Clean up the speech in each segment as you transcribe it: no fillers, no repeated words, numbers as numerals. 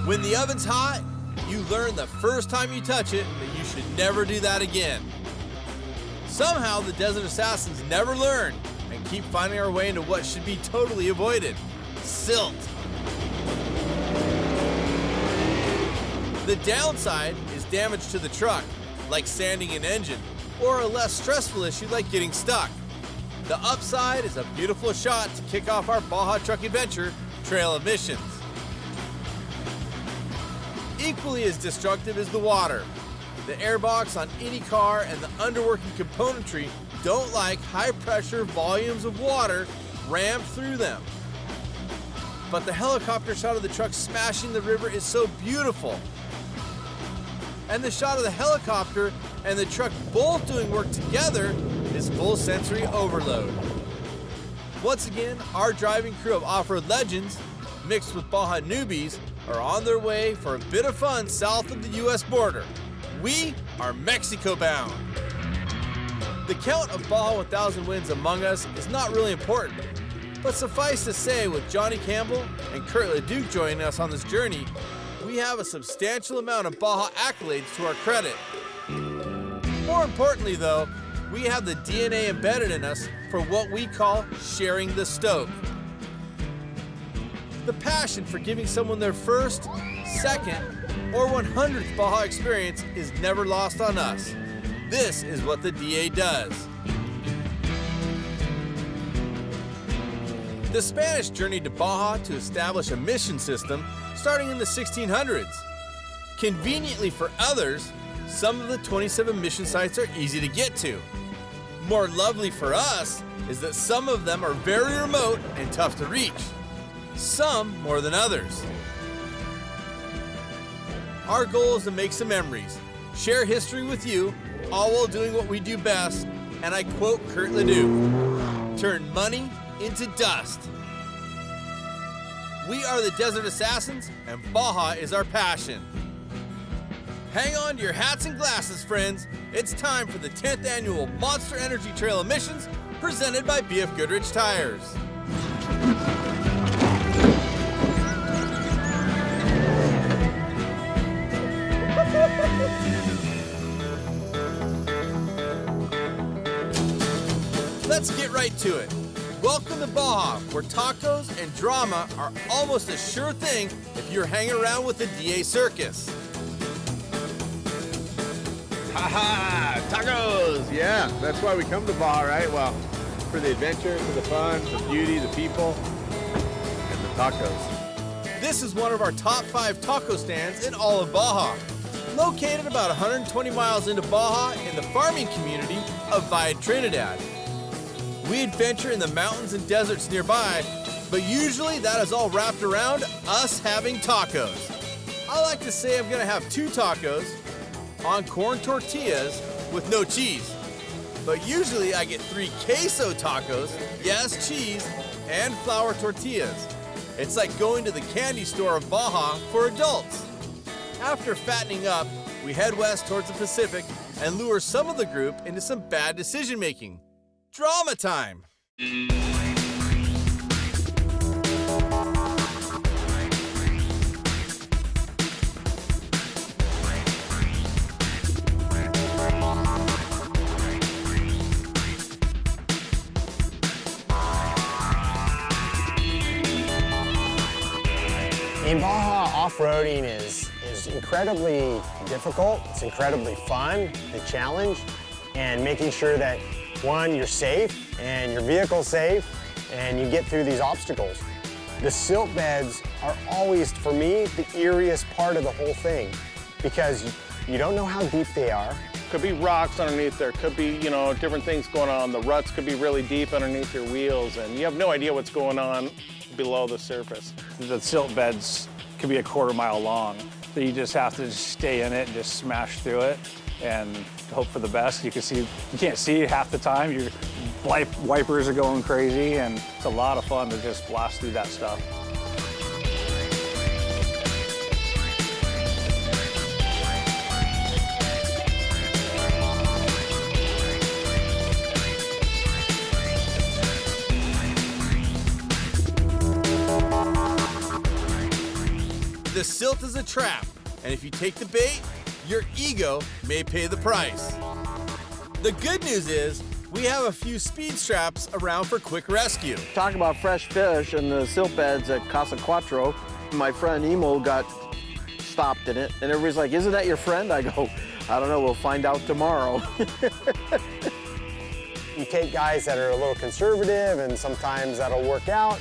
When the oven's hot, you learn the first time you touch it that you should never do that again. Somehow the Desert Assassins never learn and keep finding our way into what should be totally avoided: silt. The downside is damage to the truck, like sanding an engine, or a less stressful issue like getting stuck. The upside is a beautiful shot to kick off our Baja truck adventure, Trail of Missions. Equally as destructive is the water. The airbox on any car and the underworking componentry don't like high-pressure volumes of water rammed through them. But the helicopter shot of the truck smashing the river is so beautiful. And the shot of the helicopter and the truck both doing work together is full sensory overload. Once again, our driving crew of off-road legends, mixed with Baja newbies, are on their way for a bit of fun south of the US border. We are Mexico bound. The count of Baja 1000 wins among us is not really important, but suffice to say, with Johnny Campbell and Kurt LeDuc joining us on this journey, we have a substantial amount of Baja accolades to our credit. More importantly though, we have the DNA embedded in us for what we call sharing the stoke. The passion for giving someone their first, second, or 100th Baja experience is never lost on us. This is what the DA does. The Spanish journeyed to Baja to establish a mission system starting in the 1600s. Conveniently for others, some of the 27 mission sites are easy to get to. More lovely for us is that some of them are very remote and tough to reach. Some more than others. Our goal is to make some memories, share history with you, all while doing what we do best, and I quote Kurt LeDuc, turn money into dust. We are the Desert Assassins, and Baja is our passion. Hang on to your hats and glasses, friends. It's time for the 10th annual Monster Energy Trail of Missions, presented by BFGoodrich Tires. Let's get right to it. Welcome to Baja, where tacos and drama are almost a sure thing if you're hanging around with the DA Circus. Haha, tacos! Yeah, that's why we come to Baja, right? Well, for the adventure, for the fun, the beauty, the people, and the tacos. This is one of our top 5 taco stands in all of Baja. Located about 120 miles into Baja in the farming community of Valle Trinidad. We adventure in the mountains and deserts nearby, but usually that is all wrapped around us having tacos. I like to say I'm gonna have 2 tacos on corn tortillas with no cheese. But usually I get 3 queso tacos, yes, cheese, and flour tortillas. It's like going to the candy store of Baja for adults. After fattening up, we head west towards the Pacific and lure some of the group into some bad decision making. Drama time! In Baja, off-roading is incredibly difficult. It's incredibly fun, the challenge, and making sure that, one, you're safe and your vehicle's safe and you get through these obstacles. The silt beds are always, for me, the eeriest part of the whole thing because you don't know how deep they are. Could be rocks underneath there, could be, different things going on. The ruts could be really deep underneath your wheels and you have no idea what's going on below the surface. The silt beds could be a quarter-mile long, so you just have to stay in it and just smash through it and hope for the best. You can't see half the time. Your wipers are going crazy, and it's a lot of fun to just blast through that stuff. the silt is a trap, and if you take the bait, your ego may pay the price. The good news is, we have a few speed straps around for quick rescue. Talk about fresh fish and the silt beds at Casa Cuatro. My friend Emo got stopped in it, and everybody's like, isn't that your friend? I go, I don't know, we'll find out tomorrow. You take guys that are a little conservative, and sometimes that'll work out,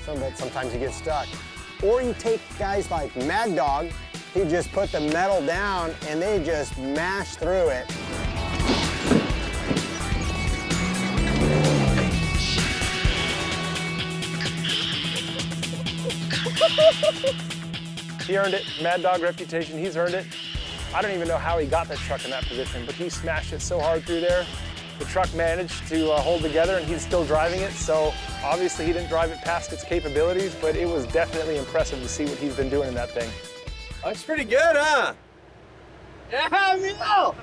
sometimes you get stuck. Or you take guys like Mad Dog, who just put the metal down and they just mash through it. He earned it. Mad Dog reputation, he's earned it. I don't even know how he got that truck in that position, but he smashed it so hard through there. The truck managed to hold together, and he's still driving it, so obviously he didn't drive it past its capabilities, but it was definitely impressive to see what he's been doing in that thing. That's pretty good, huh? Yeah, I know.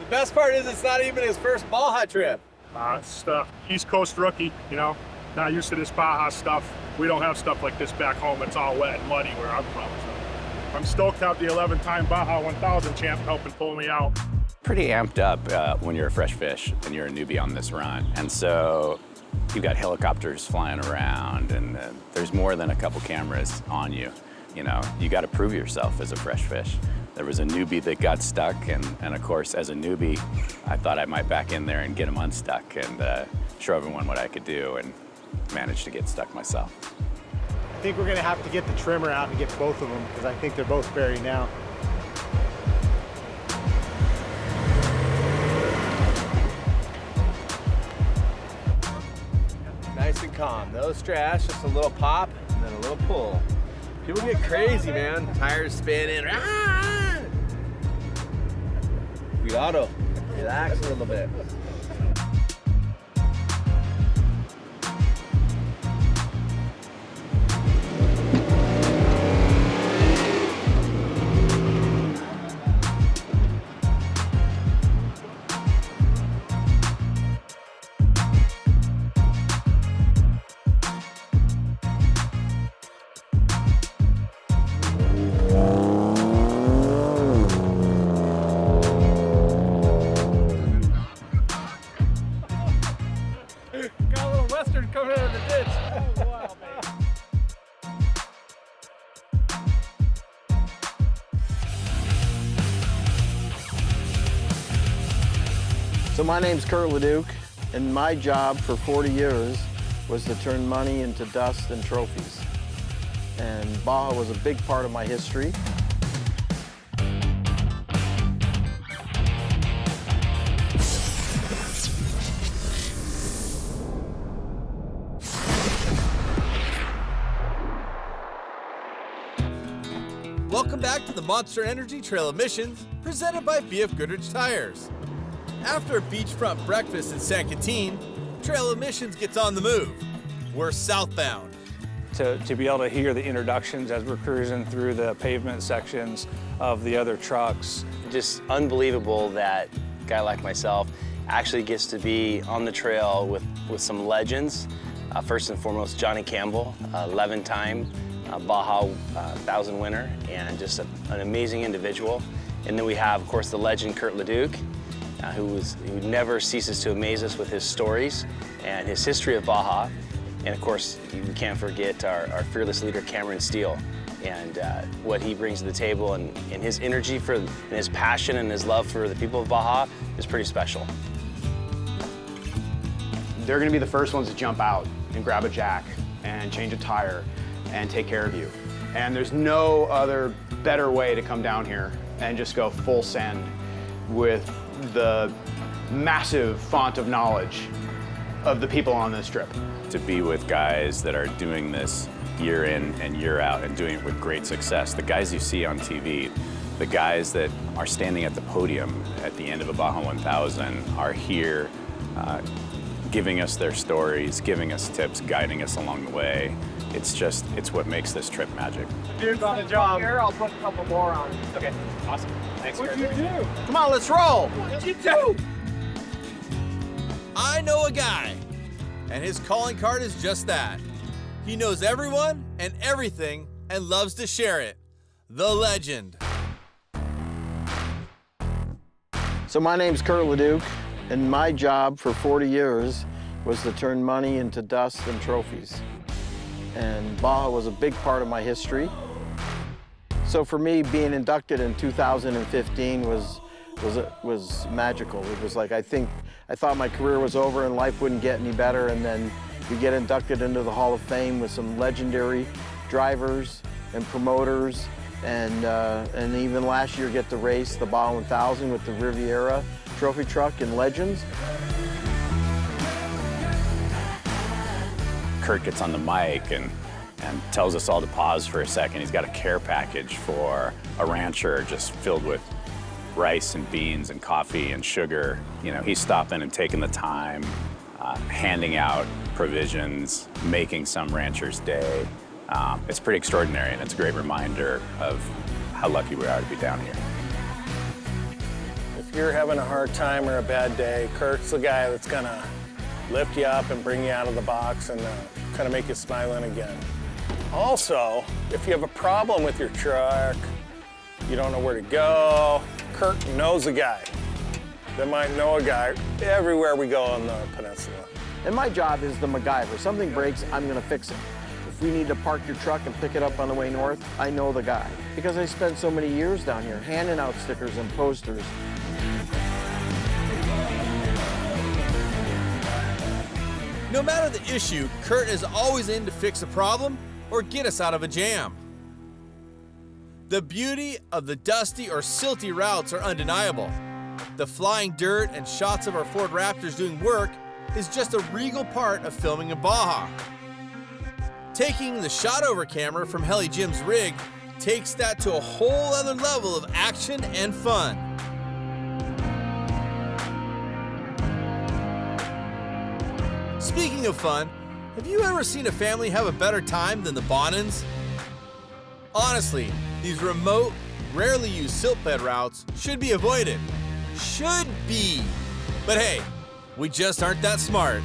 The best part is it's not even his first Baja trip. It's the East Coast rookie, you know, not used to this Baja stuff. We don't have stuff like this back home. It's all wet and muddy where I'm from. So I'm stoked to have the 11-time Baja 1000 champ helping pull me out. Pretty amped up when you're a fresh fish and you're a newbie on this run. And so you've got helicopters flying around, and there's more than a couple cameras on you. You know, you got to prove yourself as a fresh fish. There was a newbie that got stuck, and of course, as a newbie, I thought I might back in there and get him unstuck and show everyone what I could do, and managed to get stuck myself. I think we're gonna have to get the trimmer out and get both of them, because I think they're both buried now. Nice and calm. No stress, just a little pop and then a little pull. People get crazy, man. Tires spinning. Ah! Cuidado. Relax a little bit. Coming out of the ditch. Oh, wow, man. So my name's Kurt Leduc, and my job for 40 years was to turn money into dust and trophies. And Baja was a big part of my history. Welcome back to the Monster Energy Trail of Missions, presented by BFGoodrich Tires. After a beachfront breakfast in San Quintin, Trail of Missions gets on the move. We're southbound. To be able to hear the introductions as we're cruising through the pavement sections of the other trucks. Just unbelievable that a guy like myself actually gets to be on the trail with some legends. First and foremost, Johnny Campbell, 11-time Baja 1000 winner, and just an amazing individual. And then we have, of course, the legend Kurt Leduc, who never ceases to amaze us with his stories and his history of Baja. And of course, we can't forget our fearless leader, Cameron Steele, and what he brings to the table, and his energy and his passion and his love for the people of Baja is pretty special. They're gonna be the first ones to jump out and grab a jack and change a tire and take care of you. And there's no other better way to come down here and just go full send with the massive font of knowledge of the people on this trip. To be with guys that are doing this year in and year out and doing it with great success. The guys you see on TV, the guys that are standing at the podium at the end of a Baja 1000 are here giving us their stories, giving us tips, guiding us along the way. It's what makes this trip magic. Dude's on the job. Here, I'll put a couple more on. Okay, awesome. Thanks. What'd you do? Come on, let's roll. What'd you do? I know a guy, and his calling card is just that. He knows everyone and everything and loves to share it. The legend. So my name's Kurt LeDuc, and my job for 40 years was to turn money into dust and trophies. And Baja was a big part of my history. So for me, being inducted in 2015 was magical. It was like, I thought my career was over and life wouldn't get any better, and then you get inducted into the Hall of Fame with some legendary drivers and promoters, and even last year get to race the Baja 1000 with the Riviera trophy truck and Legends. Kurt gets on the mic and tells us all to pause for a second. He's got a care package for a rancher just filled with rice and beans and coffee and sugar. You know, he's stopping and taking the time, handing out provisions, making some rancher's day. It's pretty extraordinary, and it's a great reminder of how lucky we are to be down here. If you're having a hard time or a bad day, Kurt's the guy that's gonna lift you up and bring you out of the box and kind of make you smile in again. Also, if you have a problem with your truck, you don't know where to go, Kurt knows a guy that might know a guy everywhere we go on the peninsula. And my job is the MacGyver. Something breaks, I'm gonna fix it. If we need to park your truck and pick it up on the way north, I know the guy. Because I spent so many years down here handing out stickers and posters. No matter the issue, Kurt is always in to fix a problem or get us out of a jam. The beauty of the dusty or silty routes are undeniable. The flying dirt and shots of our Ford Raptors doing work is just a regal part of filming in Baja. Taking the shot over camera from Heli Jim's rig takes that to a whole other level of action and fun. Speaking of fun, have you ever seen a family have a better time than the Bonins? Honestly, these remote, rarely used silt bed routes should be avoided. Should be. But hey, we just aren't that smart.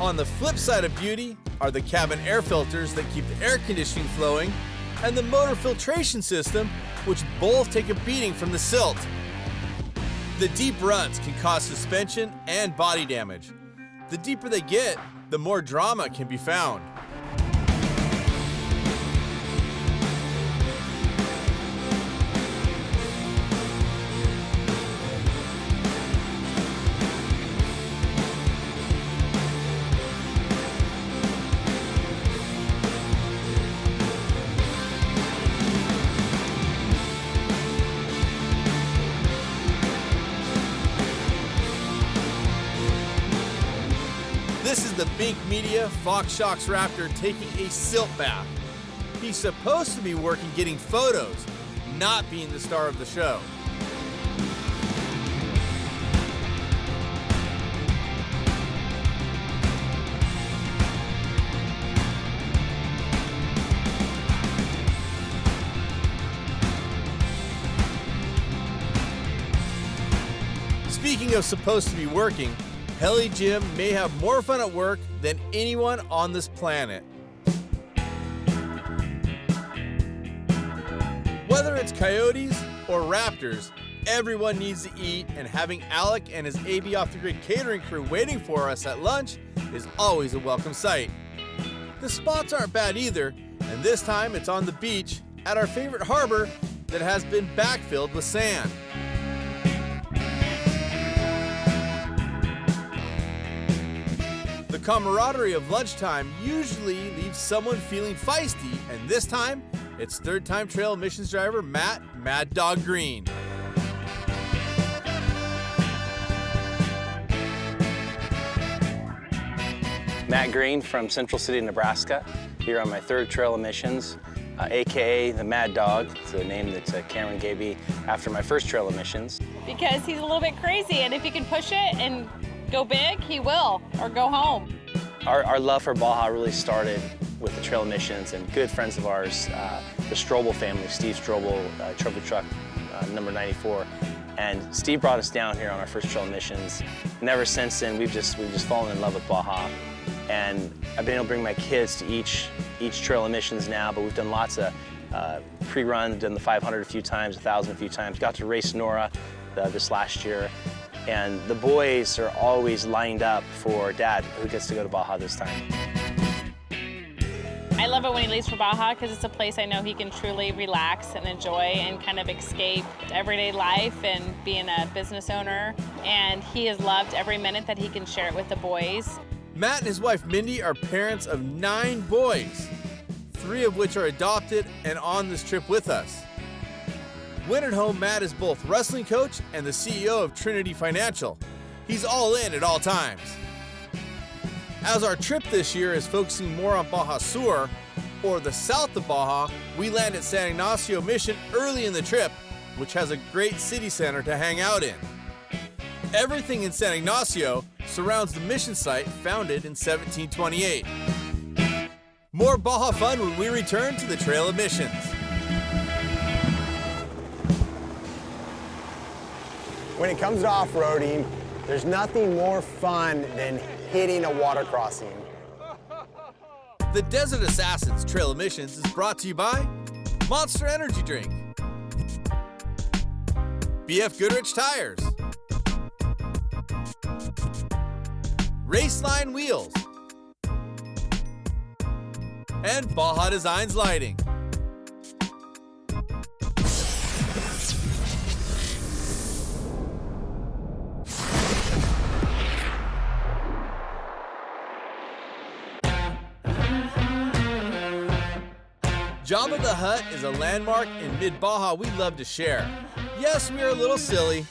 On the flip side of beauty are the cabin air filters that keep the air conditioning flowing, and the motor filtration system, which both take a beating from the silt. The deep ruts can cause suspension and body damage. The deeper they get, the more drama can be found. This is the Bink Media Fox Shocks Raptor taking a silt bath. He's supposed to be working getting photos, not being the star of the show. Speaking of supposed to be working, Heli Jim may have more fun at work than anyone on this planet. Whether it's coyotes or raptors, everyone needs to eat, and having Alec and his AB Off the Grid catering crew waiting for us at lunch is always a welcome sight. The spots aren't bad either, and this time it's on the beach at our favorite harbor that has been backfilled with sand. The camaraderie of lunchtime usually leaves someone feeling feisty, and this time, it's third-time trail missions driver Matt Mad Dog Green. Matt Green from Central City, Nebraska, here on my third trail of missions, AKA the Mad Dog. It's a name that Cameron gave me after my first trail of missions. Because he's a little bit crazy, and if he can push it and go big, he will, or go home. Our love for Baja really started with the trail missions and good friends of ours, the Strobel family, Steve Strobel, trophy truck number 94. And Steve brought us down here on our first trail missions. And ever since then, we've just fallen in love with Baja. And I've been able to bring my kids to each each trail emissions now, but we've done lots of pre-runs, done the 500 a few times, 1,000 a few times. Got to race Nora this last year. And the boys are always lined up for Dad, who gets to go to Baja this time. I love it when he leaves for Baja because it's a place I know he can truly relax and enjoy and kind of escape everyday life and being a business owner. And he has loved every minute that he can share it with the boys. Matt and his wife Mindy are parents of 9 boys, 3 of which are adopted and on this trip with us. When at home, Matt is both wrestling coach and the CEO of Trinity Financial. He's all in at all times. As our trip this year is focusing more on Baja Sur, or the south of Baja, we land at San Ignacio Mission early in the trip, which has a great city center to hang out in. Everything in San Ignacio surrounds the mission site founded in 1728. More Baja fun when we return to the Trail of Missions. When it comes to off-roading, there's nothing more fun than hitting a water crossing. The Desert Assassins Trail of Missions is brought to you by Monster Energy Drink, BFGoodrich Tires, Raceline Wheels, and Baja Designs Lighting. Jabba the Hutt is a landmark in mid-Baja we love to share. Yes, we are a little silly.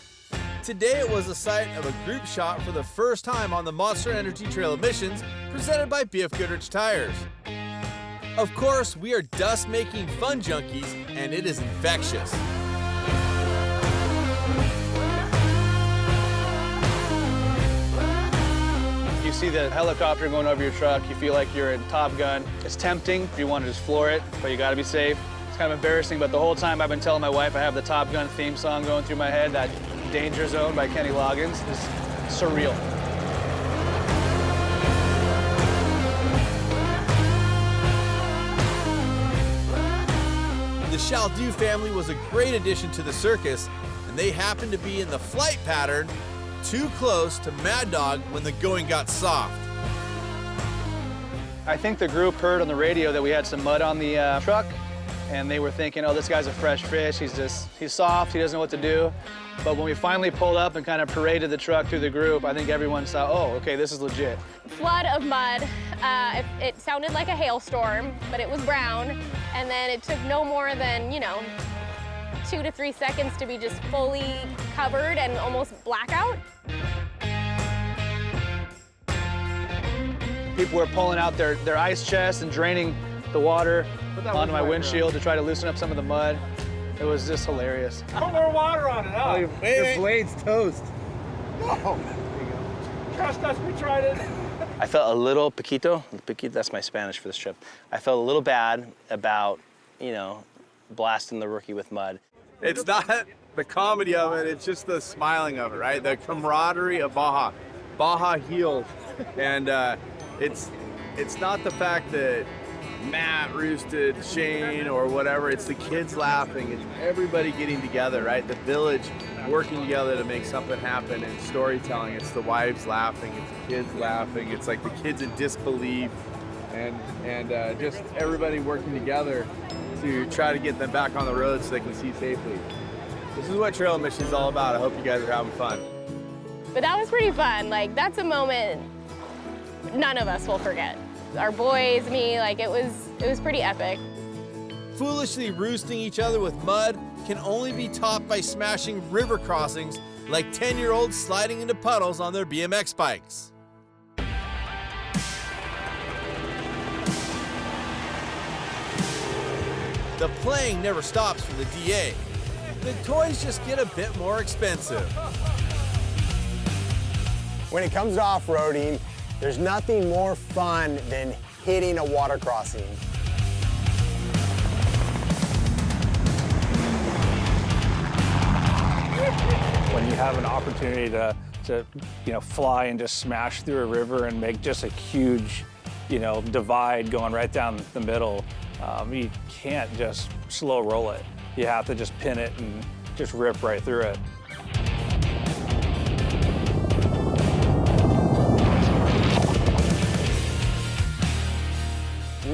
Today it was the site of a group shot for the first time on the Monster Energy Trail of Missions presented by BFGoodrich Tires. Of course, we are dust-making fun junkies, and it is infectious. You see the helicopter going over your truck, you feel like you're in Top Gun. It's tempting, you want to just floor it, but you gotta be safe. It's kind of embarrassing, but the whole time I've been telling my wife I have the Top Gun theme song going through my head, that Danger Zone by Kenny Loggins is surreal. The Chaldue family was a great addition to the circus, and they happened to be in the flight pattern too close to Mad Dog when the going got soft. I think the group heard on the radio that we had some mud on the truck, and they were thinking, oh, this guy's a fresh fish, he's soft, he doesn't know what to do. But when we finally pulled up and kind of paraded the truck through the group, I think everyone saw, oh, okay, this is legit. Flood of mud. It sounded like a hailstorm, but it was brown. And then it took no more than, 2 to 3 seconds to be just fully covered and almost blackout. People were pulling out their ice chests and draining the water onto my windshield to try to loosen up some of the mud. It was just hilarious. Put more water on it, huh? Your blade's toast. No. There you go. Trust us, we tried it. I felt a little poquito, that's my Spanish for this trip. I felt a little bad about, blasting the rookie with mud. It's not the comedy of it, it's just the smiling of it, right? The camaraderie of Baja. Baja healed. And it's not the fact that Matt roosted Shane or whatever, it's the kids laughing, it's everybody getting together, right? The village working together to make something happen, and storytelling. It's the wives laughing, it's the kids laughing, it's like the kids in disbelief, and just everybody working together to try to get them back on the road so they can see safely. This is what Trail of Missions is all about. I hope you guys are having fun. But that was pretty fun. That's a moment none of us will forget. Our boys, me, it was pretty epic. Foolishly roosting each other with mud can only be topped by smashing river crossings like 10-year-olds sliding into puddles on their BMX bikes. The playing never stops for the DA. The toys just get a bit more expensive. When it comes to off-roading, there's nothing more fun than hitting a water crossing. When you have an opportunity to fly and just smash through a river and make just a huge you know, divide going right down the middle. You can't just slow roll it. You have to just pin it and just rip right through it.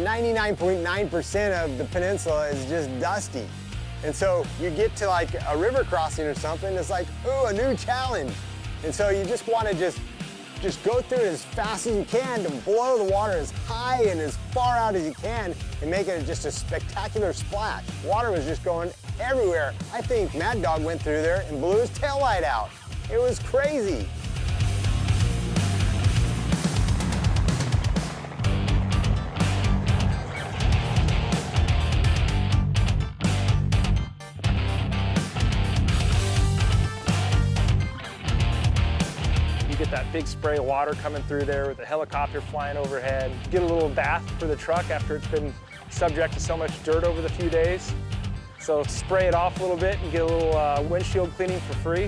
99.9% of the peninsula is just dusty. And so you get to like a river crossing or something, it's like, ooh, a new challenge. And so you just want to just go through it as fast as you can to blow the water as high and as far out as you can and make it just a spectacular splash. Water was just going everywhere. I think Mad Dog went through there and blew his taillight out. It was crazy. You get that big spray of water coming through there with the helicopter flying overhead. Get a little bath for the truck after it's been subject to so much dirt over the few days. So spray it off a little bit and get a little windshield cleaning for free.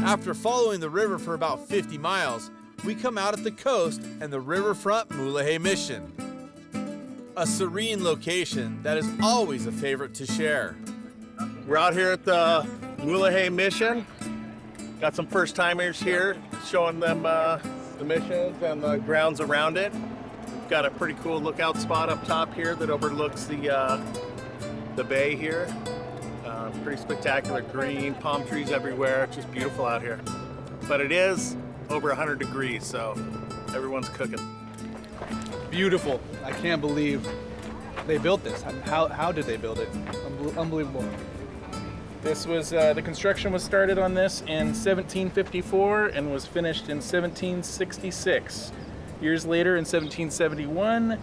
After following the river for about 50 miles, we come out at the coast and the riverfront Mulahey Mission. A serene location that is always a favorite to share. We're out here at the Mulahey Mission. Got some first-timers here, showing them the missions and the grounds around it. We've got a pretty cool lookout spot up top here that overlooks the bay here. Pretty spectacular, green, palm trees everywhere. It's just beautiful out here. But it is over 100 degrees, so everyone's cooking. Beautiful. I can't believe they built this. How did they build it? Unbelievable. This was, the construction was started on this in 1754 and was finished in 1766. Years later, in 1771,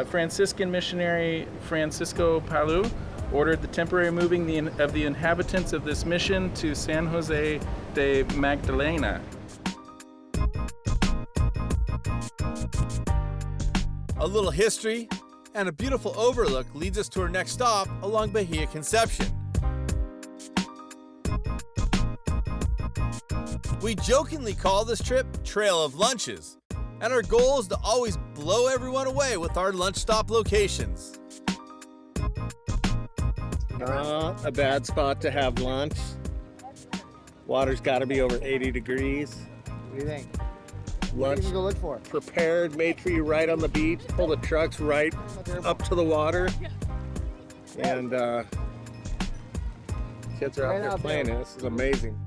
Franciscan missionary Francisco Palu ordered the temporary moving of the inhabitants of this mission to San Jose de Magdalena. A little history and a beautiful overlook leads us to our next stop along Bahia Conception. We jokingly call this trip Trail of Lunches, and our goal is to always blow everyone away with our lunch stop locations. Not a bad spot to have lunch. Water's got to be over 80 degrees. What do you think? Lunch What are you gonna look for? prepared, made for you right on the beach. Pull the trucks right up to the water. And kids are out there playing it. This is amazing.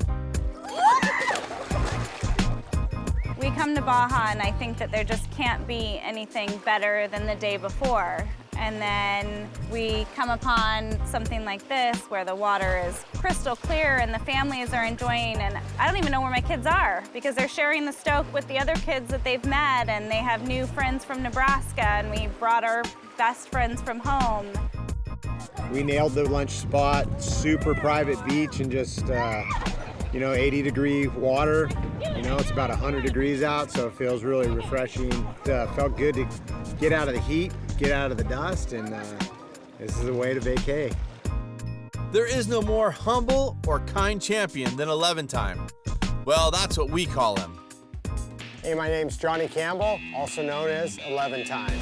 We come to Baja and I think that there just can't be anything better than the day before. And then we come upon something like this where the water is crystal clear and the families are enjoying, and I don't even know where my kids are because they're sharing the stoke with the other kids that they've met, and they have new friends from Nebraska, and we brought our best friends from home. We nailed the lunch spot, super private beach, and just, 80-degree water. It's about 100 degrees out, so it feels really refreshing. It felt good to get out of the heat, get out of the dust, and this is a way to vacay. There is no more humble or kind champion than 11 Time. Well, that's what we call him. Hey, my name's Johnny Campbell, also known as 11 Time.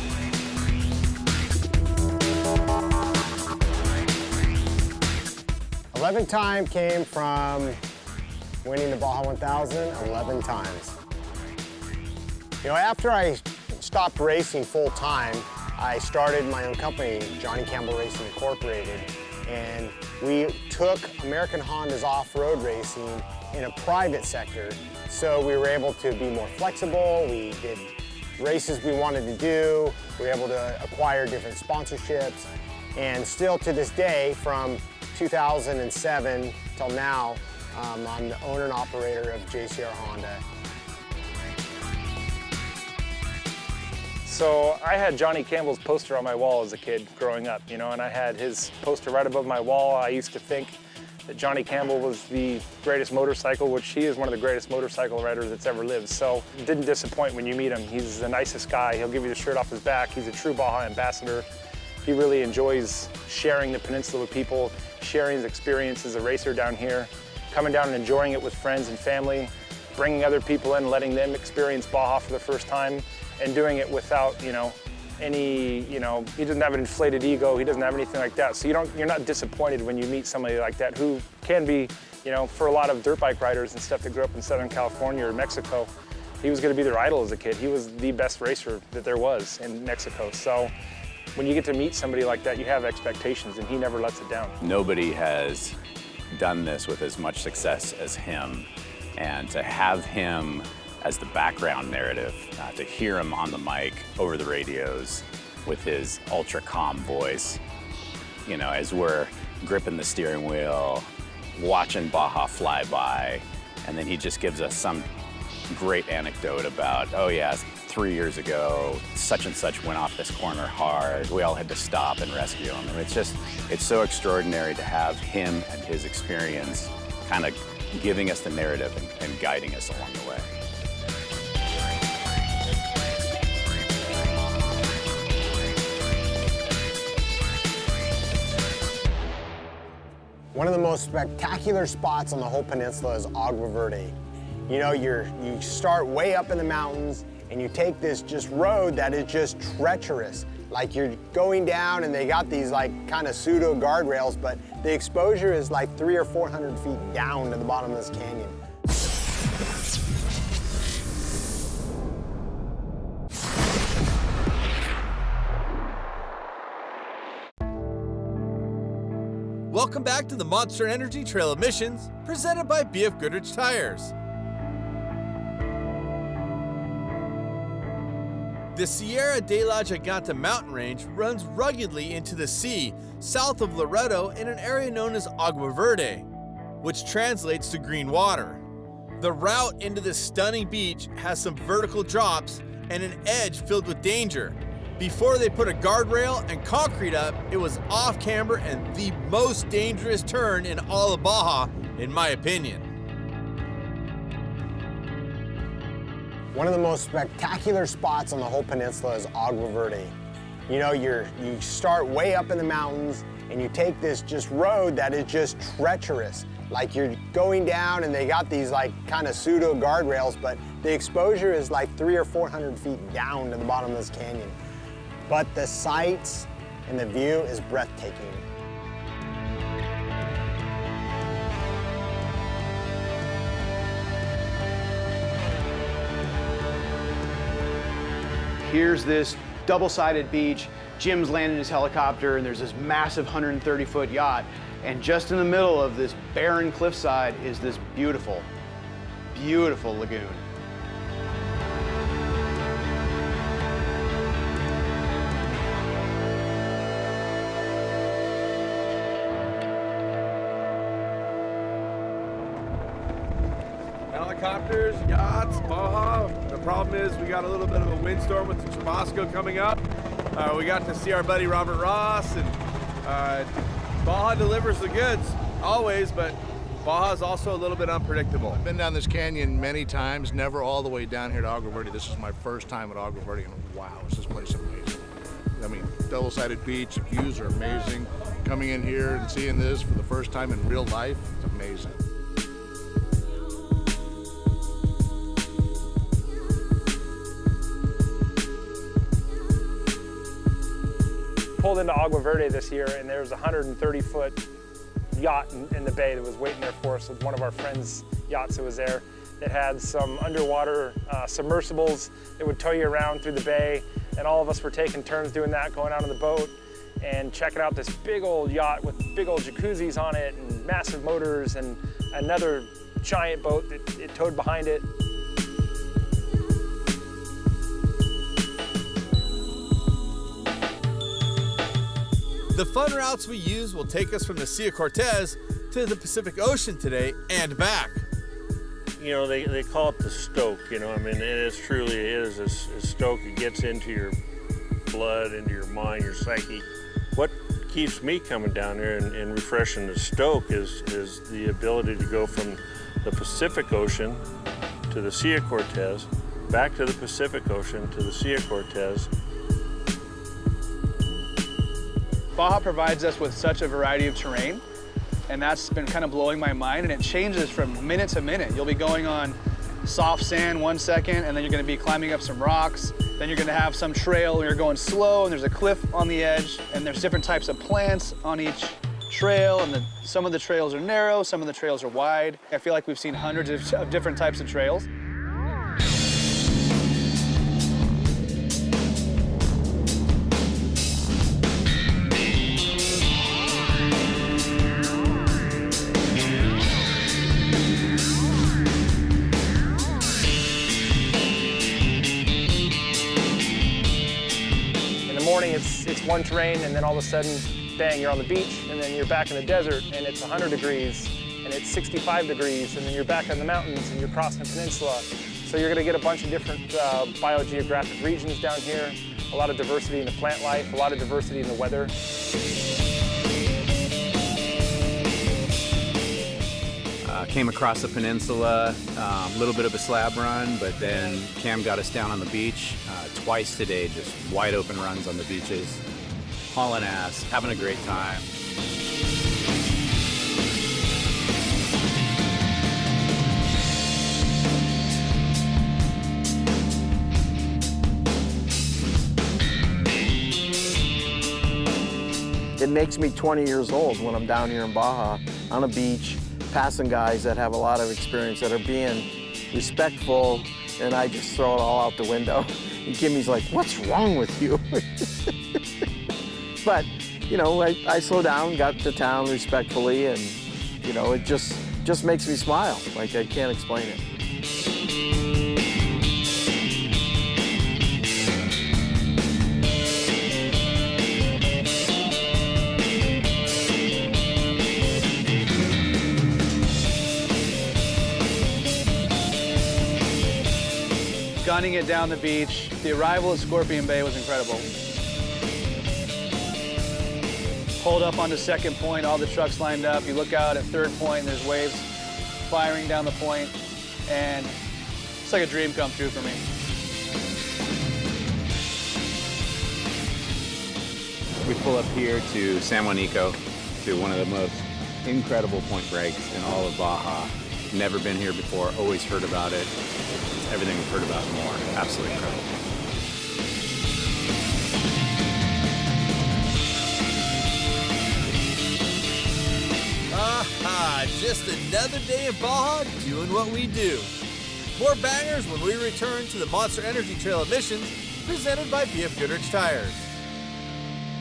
"11 Time" came from winning the Baja 1000 11 times. After I stopped racing full-time, I started my own company, Johnny Campbell Racing Incorporated, and we took American Honda's off-road racing in a private sector, so we were able to be more flexible. We did races we wanted to do. We were able to acquire different sponsorships, and still to this day, from 2007 till now, I'm the owner and operator of JCR Honda. So I had Johnny Campbell's poster on my wall as a kid growing up, and I had his poster right above my wall. I used to think that Johnny Campbell was the greatest motorcycle, which he is one of the greatest motorcycle riders that's ever lived. So it didn't disappoint when you meet him. He's the nicest guy. He'll give you the shirt off his back. He's a true Baja ambassador. He really enjoys sharing the peninsula with people, sharing his experience as a racer down here, coming down and enjoying it with friends and family, bringing other people in, letting them experience Baja for the first time, and doing it without, any, he doesn't have an inflated ego, he doesn't have anything like that. So you're not disappointed when you meet somebody like that who can be, for a lot of dirt bike riders and stuff that grew up in Southern California or Mexico, he was gonna be their idol as a kid. He was the best racer that there was in Mexico. So when you get to meet somebody like that, you have expectations, and he never lets it down. Nobody has done this with as much success as him, and to have him as the background narrative, to hear him on the mic, over the radios, with his ultra calm voice, as we're gripping the steering wheel, watching Baja fly by, and then he just gives us some great anecdote about, oh yeah, 3 years ago, such and such went off this corner hard. We all had to stop and rescue him. And it's so extraordinary to have him and his experience kind of giving us the narrative and guiding us along the way. One of the most spectacular spots on the whole peninsula is Agua Verde. You start way up in the mountains, and you take this just road that is just treacherous. Like you're going down, and they got these kind of pseudo guardrails, but the exposure is like 300 or 400 feet down to the bottom of this canyon. Welcome back to the Monster Energy Trail of Missions, presented by BFGoodrich Tires. The Sierra de la Giganta mountain range runs ruggedly into the sea south of Loreto in an area known as Agua Verde, which translates to green water. The route into this stunning beach has some vertical drops and an edge filled with danger. Before they put a guardrail and concrete up, it was off camber and the most dangerous turn in all of Baja, in my opinion. One of the most spectacular spots on the whole peninsula is Agua Verde. You start way up in the mountains, and you take this just road that is just treacherous. Like you're going down, and they got these kind of pseudo guardrails, but the exposure is like 300 or 400 feet down to the bottom of this canyon. But the sights and the view is breathtaking. Here's this double-sided beach. Jim's landing his helicopter, and there's this massive 130-foot yacht. And just in the middle of this barren cliffside is this beautiful, beautiful lagoon. Helicopters, yachts, Baja. The problem is we got a little bit of a windstorm with the Chubasco coming up. We got to see our buddy Robert Ross, and Baja delivers the goods always, but Baja's also a little bit unpredictable. I've been down this canyon many times, never all the way down here to Agua Verde. This is my first time at Agua Verde, and wow, is this place amazing. I mean, double-sided beach, views are amazing. Coming in here and seeing this for the first time in real life, it's amazing. Pulled into Agua Verde this year, and there was a 130-foot yacht in the bay that was waiting there for us with one of our friends' yachts that was there. It had some underwater submersibles that would tow you around through the bay, and all of us were taking turns doing that, going out on the boat and checking out this big old yacht with big old jacuzzis on it and massive motors, and another giant boat that it towed behind it. The fun routes we use will take us from the Sea of Cortez to the Pacific Ocean today and back. They call it the stoke, it is truly, it is a stoke. It gets into your blood, into your mind, your psyche. What keeps me coming down here and refreshing the stoke is the ability to go from the Pacific Ocean to the Sea of Cortez, back to the Pacific Ocean to the Sea of Cortez. Baja provides us with such a variety of terrain, and that's been kind of blowing my mind, and it changes from minute to minute. You'll be going on soft sand 1 second, and then you're gonna be climbing up some rocks, then you're gonna have some trail where you're going slow, and there's a cliff on the edge, and there's different types of plants on each trail, and some of the trails are narrow, some of the trails are wide. I feel like we've seen hundreds of different types of trails. It's one terrain, and then all of a sudden, bang, you're on the beach, and then you're back in the desert, and it's 100 degrees, and it's 65 degrees, and then you're back in the mountains, and you're crossing a peninsula. So you're gonna get a bunch of different biogeographic regions down here, a lot of diversity in the plant life, a lot of diversity in the weather. Came across the peninsula, a little bit of a slab run, but then Cam got us down on the beach twice today, just wide open runs on the beaches, hauling ass, having a great time. It makes me 20 years old when I'm down here in Baja on a beach, passing guys that have a lot of experience that are being respectful, and I just throw it all out the window. And Kimmy's like, what's wrong with you? But, you know, I slow down, got to town respectfully, and, you know, it just makes me smile. Like, I can't explain it. Gunning it down the beach. The arrival at Scorpion Bay was incredible. Pulled up onto second point, all the trucks lined up. You look out at third point, and there's waves firing down the point, and it's like a dream come true for me. We pull up here to San Juanico, to one of the most incredible point breaks in all of Baja. Never been here before, always heard about it. Everything we've heard about and more. Absolutely incredible. Aha! Just another day in Baja doing what we do. More bangers when we return to the Monster Energy Trail of Missions, presented by BFGoodrich Tires.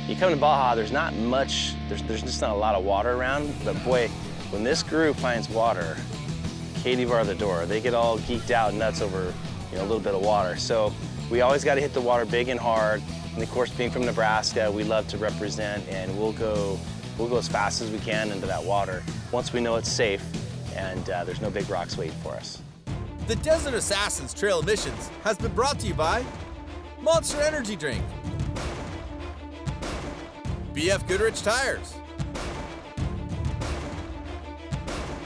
You come to Baja, there's not much, there's just not a lot of water around, but boy, when this group finds water, Katie bar the door. They get all geeked out nuts over, you know, a little bit of water. So we always got to hit the water big and hard. And of course, being from Nebraska, we love to represent, and we'll go as fast as we can into that water once we know it's safe and there's no big rocks waiting for us. The Desert Assassins Trail of Missions has been brought to you by Monster Energy Drink, BFGoodrich Tires,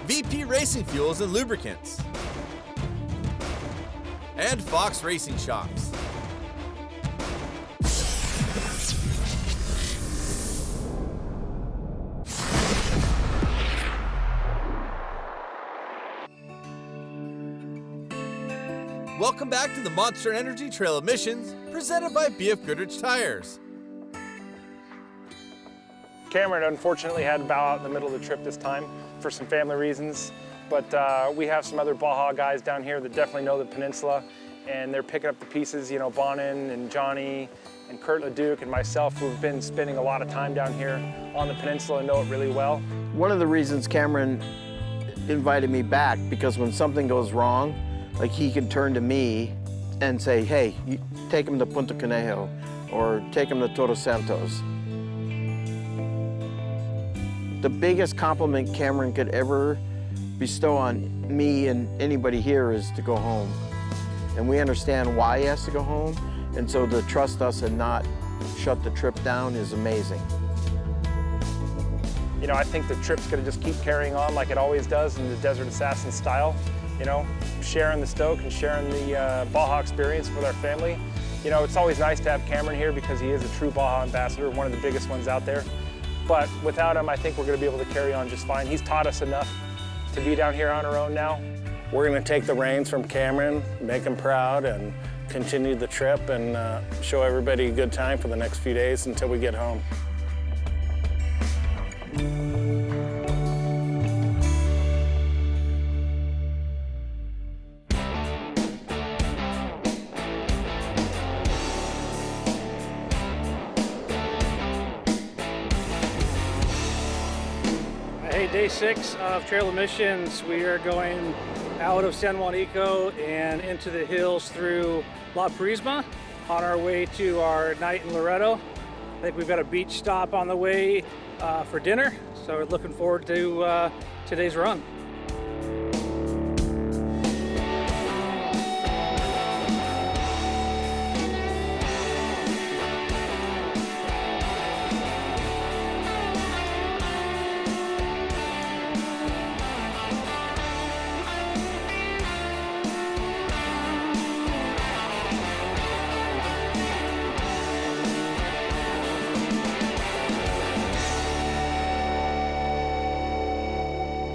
VP Racing Fuels and Lubricants, and Fox Racing Shocks. Welcome back to the Monster Energy Trail of Missions, presented by BFGoodrich Tires. Cameron unfortunately had to bow out in the middle of the trip this time for some family reasons, but we have some other Baja guys down here that definitely know the peninsula, and they're picking up the pieces, you know, Bonin and Johnny and Kurt LeDuc and myself, who've been spending a lot of time down here on the peninsula and know it really well. One of the reasons Cameron invited me back, because when something goes wrong, like, he can turn to me and say, hey, you take him to Punta Conejo or take him to Todos Santos. The biggest compliment Cameron could ever bestow on me and anybody here is to go home. And we understand why he has to go home, and so to trust us and not shut the trip down is amazing. You know, I think the trip's gonna just keep carrying on like it always does in the Desert Assassin style. You know, sharing the stoke and sharing the Baja experience with our family. You know, it's always nice to have Cameron here because he is a true Baja ambassador, one of the biggest ones out there. But without him, I think we're gonna be able to carry on just fine. He's taught us enough to be down here on our own now. We're gonna take the reins from Cameron, make him proud, and continue the trip and show everybody a good time for the next few days until we get home. Hey, day 6 of trail emissions. We are going out of San Juanico and into the hills through La Purisima on our way to our night in Loreto. I think we've got a beach stop on the way for dinner, so we're looking forward to today's run.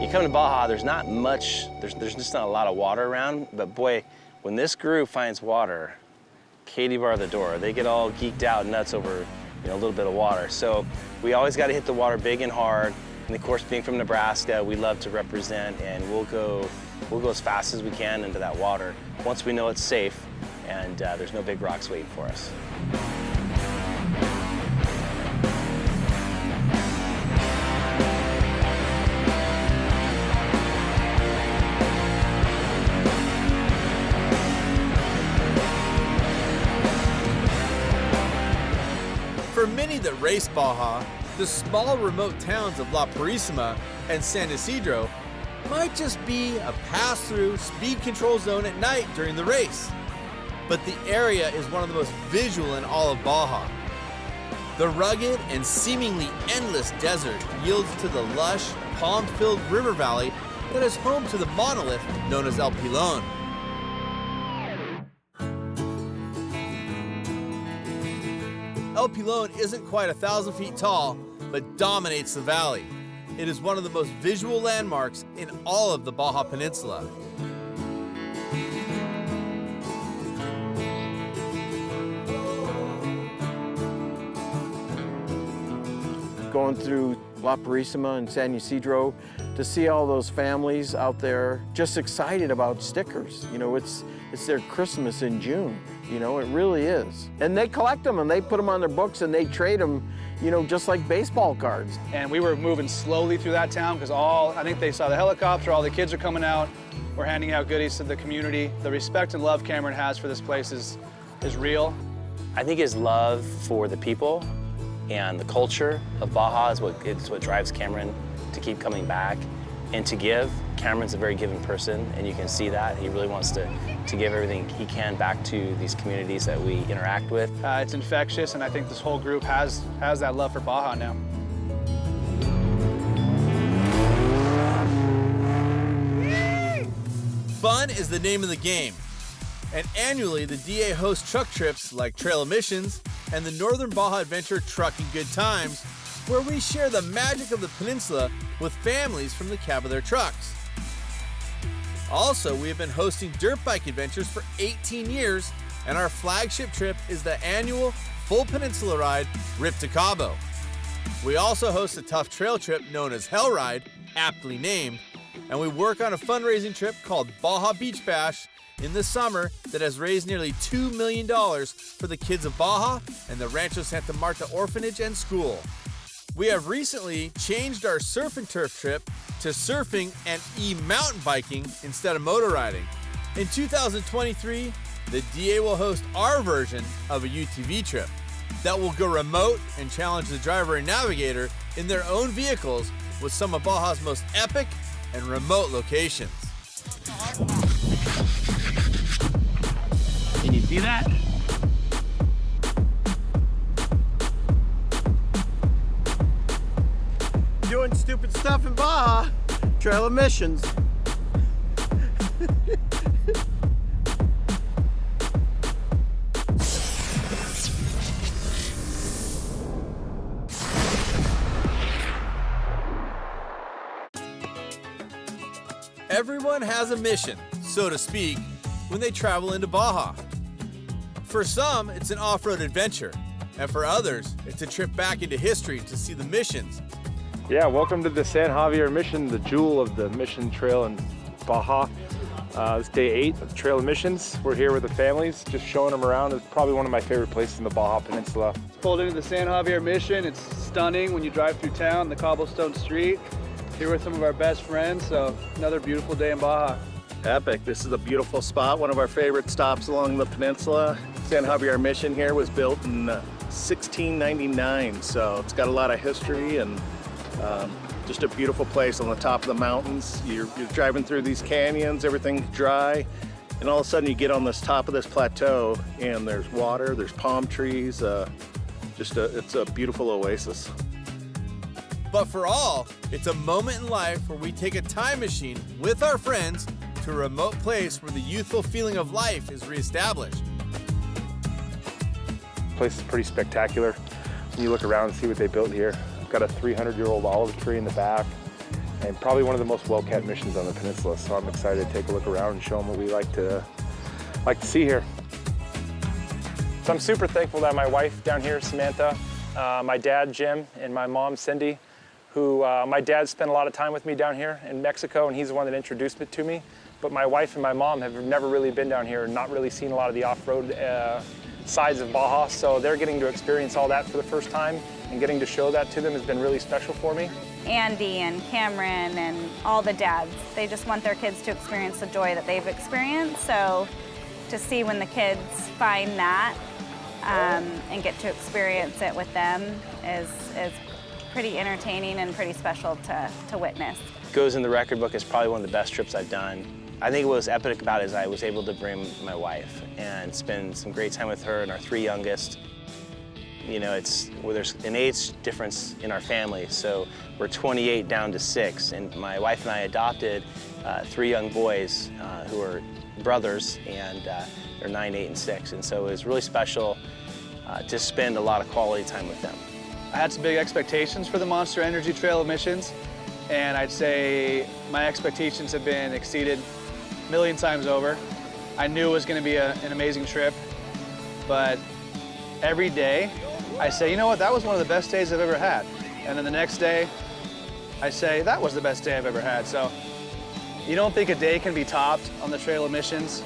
You come to Baja, there's not much, there's just not a lot of water around, but boy, when this group finds water, Katie bar the door. They get all geeked out nuts over, you know, a little bit of water. So we always got to hit the water big and hard. And of course, being from Nebraska, we love to represent, and we'll go as fast as we can into that water once we know it's safe and there's no big rocks waiting for us. For many that race Baja, the small remote towns of La Purisima and San Isidro might just be a pass-through speed control zone at night during the race. But the area is one of the most visual in all of Baja. The rugged and seemingly endless desert yields to the lush, palm-filled river valley that is home to the monolith known as El Pilon. El Pilon isn't quite 1,000 feet tall, but dominates the valley. It is one of the most visual landmarks in all of the Baja Peninsula. Going through La Purisima and San Isidro to see all those families out there just excited about stickers. You know, it's their Christmas in June. You know, it really is. And they collect them and they put them on their books and they trade them, you know, just like baseball cards. And we were moving slowly through that town because I think they saw the helicopter, all the kids are coming out. We're handing out goodies to the community. The respect and love Cameron has for this place is real. I think his love for the people and the culture of Baja is what drives Cameron to keep coming back and to give. Cameron's a very giving person, and you can see that. He really wants to give everything he can back to these communities that we interact with. It's infectious, and I think this whole group has that love for Baja now. Fun is the name of the game. And annually, the DA hosts truck trips like Trail Emissions and the Northern Baja Adventure Trucking Good Times, where we share the magic of the peninsula with families from the cab of their trucks. Also, we have been hosting dirt bike adventures for 18 years, and our flagship trip is the annual full peninsula ride, Rip to Cabo. We also host a tough trail trip known as Hell Ride, aptly named, and we work on a fundraising trip called Baja Beach Bash in the summer that has raised nearly $2 million for the kids of Baja and the Rancho Santa Marta Orphanage and School. We have recently changed our surf and turf trip to surfing and e-mountain biking instead of motor riding. In 2023, the DA will host our version of a UTV trip that will go remote and challenge the driver and navigator in their own vehicles with some of Baja's most epic and remote locations. Can you see that? Doing stupid stuff in Baja. Trail emissions. Everyone has a mission, so to speak, when they travel into Baja. For some, it's an off-road adventure, and for others, it's a trip back into history to see the missions. Yeah, welcome to the San Javier Mission, the jewel of the Mission Trail in Baja. It's day 8 of trail missions. We're here with the families, just showing them around. It's probably one of my favorite places in the Baja Peninsula. Pulled into the San Javier Mission. It's stunning when you drive through town, the cobblestone street. Here with some of our best friends, so another beautiful day in Baja. Epic. This is a beautiful spot, one of our favorite stops along the peninsula. San Javier Mission here was built in 1699, so it's got a lot of history and just a beautiful place on the top of the mountains. You're driving through these canyons, everything's dry, and all of a sudden you get on this top of this plateau and there's water, there's palm trees, it's a beautiful oasis. But for all, it's a moment in life where we take a time machine with our friends to a remote place where the youthful feeling of life is reestablished. The place is pretty spectacular. When you look around and see what they built here, I've got a 300-year-old olive tree in the back, and probably one of the most well-kept missions on the peninsula. So I'm excited to take a look around and show them what we like to see here. So I'm super thankful that my wife down here, Samantha, my dad, Jim, and my mom, Cindy, who my dad spent a lot of time with me down here in Mexico, and he's the one that introduced it to me. But my wife and my mom have never really been down here and not really seen a lot of the off-road sides of Baja, so they're getting to experience all that for the first time, and getting to show that to them has been really special for me. Andy and Cameron and all the dads, they just want their kids to experience the joy that they've experienced, so to see when the kids find that and get to experience it with them is pretty entertaining and pretty special to witness. Goes in the record book as probably one of the best trips I've done. I think what was epic about it is I was able to bring my wife and spend some great time with her and our 3 youngest. You know, there's an age difference in our family, so we're 28 down to 6, and my wife and I adopted 3 young boys who are brothers, and they're 9, 8, and 6, and so it was really special to spend a lot of quality time with them. I had some big expectations for the Monster Energy Trail of Missions, and I'd say my expectations have been exceeded a million times over. I knew it was going to be an amazing trip, but every day I say, you know what, that was one of the best days I've ever had. And then the next day I say, that was the best day I've ever had. So you don't think a day can be topped on the Trail of Missions,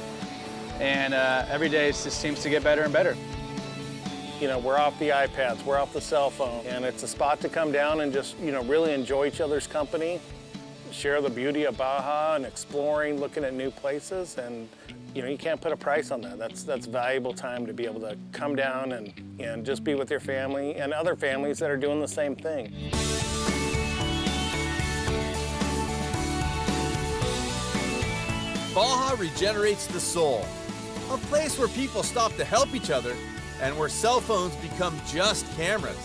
and every day it just seems to get better and better. You know, we're off the iPads, we're off the cell phone, and it's a spot to come down and just, you know, really enjoy each other's company, share the beauty of Baja and exploring, looking at new places, and, you know, you can't put a price on that. That's valuable time to be able to come down and just be with your family and other families that are doing the same thing. Baja regenerates the soul, a place where people stop to help each other and where cell phones become just cameras,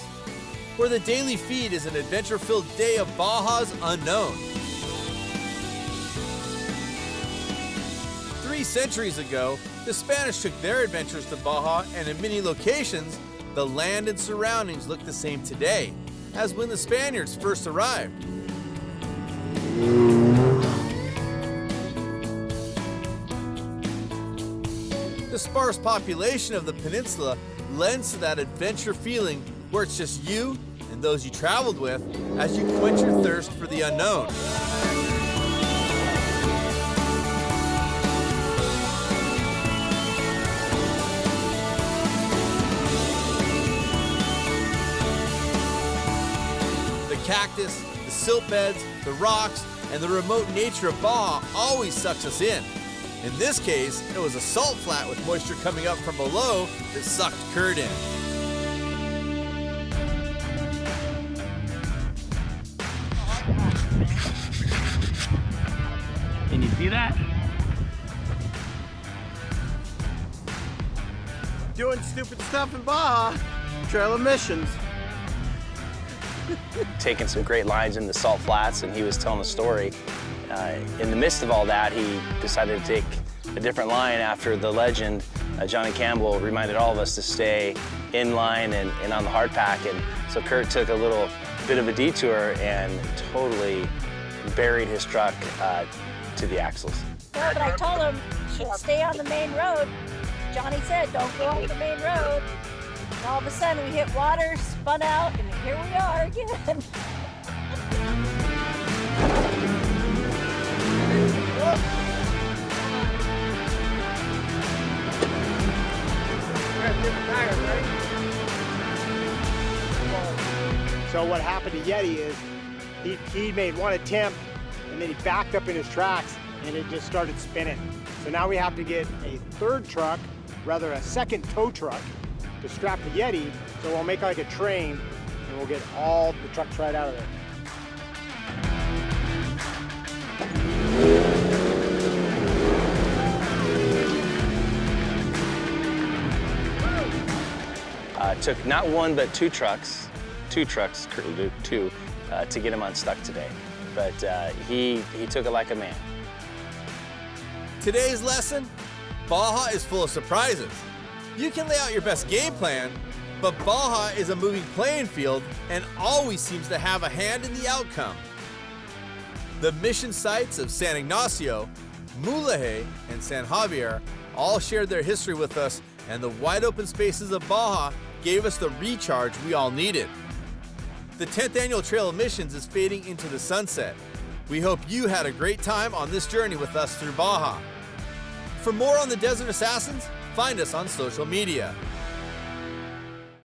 where the daily feed is an adventure-filled day of Baja's unknown. 3 centuries ago, the Spanish took their adventures to Baja, and in many locations, the land and surroundings look the same today as when the Spaniards first arrived. The sparse population of the peninsula lends to that adventure feeling where it's just you and those you traveled with as you quench your thirst for the unknown. The cactus, the silt beds, the rocks, and the remote nature of Baja always sucks us in. In this case, it was a salt flat with moisture coming up from below that sucked Kurt in. Can you see that? Doing stupid stuff in Baja. Trail of Missions. taken some great lines in the salt flats, and he was telling a story. In the midst of all that, he decided to take a different line after the legend, Johnny Campbell, reminded all of us to stay in line and on the hard pack. And so Kurt took a little bit of a detour and totally buried his truck to the axles. Well, but I told him, should stay on the main road. Johnny said, don't go off the main road. And all of a sudden we hit water, spun out, and here we are again. So what happened to Yeti is he made one attempt and then he backed up in his tracks and it just started spinning. So now we have to get a third truck, rather a second tow truck, to strap the Yeti. So we'll make like a train and we'll get all the trucks right out of there. Took not one but two trucks, to get him unstuck today. But he took it like a man. Today's lesson, Baja is full of surprises. You can lay out your best game plan, but Baja is a moving playing field and always seems to have a hand in the outcome. The mission sites of San Ignacio, Mulegé, and San Javier all shared their history with us, and the wide open spaces of Baja gave us the recharge we all needed. The 10th annual Trail of Missions is fading into the sunset. We hope you had a great time on this journey with us through Baja. For more on the Desert Assassins, find us on social media.